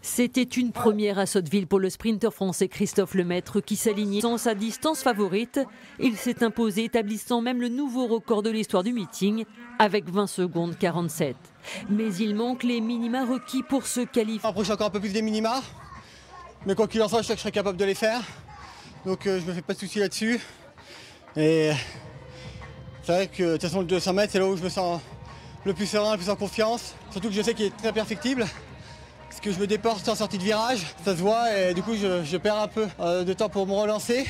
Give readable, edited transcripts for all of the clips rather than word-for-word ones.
C'était une première à Sotteville pour le sprinter français Christophe Lemaître qui s'alignait dans sa distance favorite. Il s'est imposé, établissant même le nouveau record de l'histoire du meeting avec 20 secondes 47. Mais il manque les minima requis pour se qualifier. Approche encore un peu plus des minima, mais quoi qu'il en soit, je sais que je serai capable de les faire. Donc je me fais pas de soucis là-dessus. Et c'est vrai que de toute façon le 200 mètres, c'est là où je me sens le plus serein, le plus en confiance. Surtout que je sais qu'il est très perfectible. Parce que je me déporte en sortie de virage, ça se voit et du coup je perds un peu de temps pour me relancer.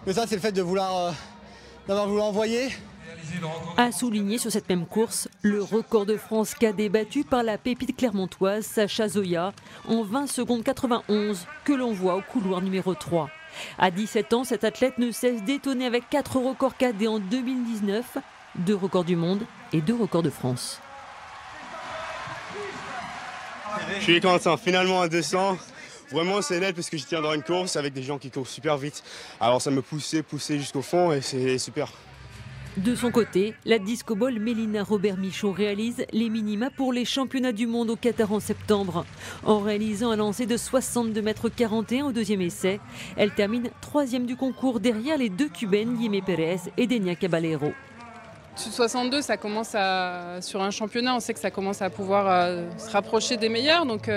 Mais ça c'est le fait de d'avoir voulu envoyer. A souligner sur cette même course le record de France cadet battu par la pépite clermontoise Sacha Zoya en 20 secondes 91 que l'on voit au couloir numéro 3. À 17 ans, cet athlète ne cesse d'étonner avec 4 records cadets en 2019, 2 records du monde et 2 records de France. Je suis content, finalement à 200. Vraiment c'est net parce que je tiens dans une course avec des gens qui courent super vite. Alors ça me poussait jusqu'au fond et c'est super. De son côté, la disco-ball Mélina Robert-Michon réalise les minima pour les championnats du monde au Qatar en septembre. En réalisant un lancer de 62,41 m au deuxième essai, elle termine 3e du concours derrière les 2 Cubaines Yemé Pérez et Denia Caballero. Sud 62, ça commence sur un championnat, on sait que ça commence à pouvoir se rapprocher des meilleurs, donc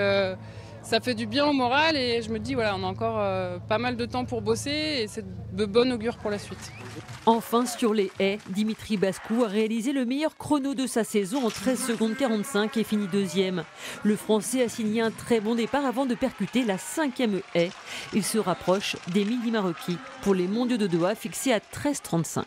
ça fait du bien au moral et je me dis voilà, on a encore pas mal de temps pour bosser et c'est de bon augure pour la suite. Enfin, sur les haies, Dimitri Bascou a réalisé le meilleur chrono de sa saison en 13 secondes 45 et finit 2e. Le Français a signé un très bon départ avant de percuter la 5e haie. Il se rapproche des minima requis pour les mondiaux de Doha fixés à 13,35.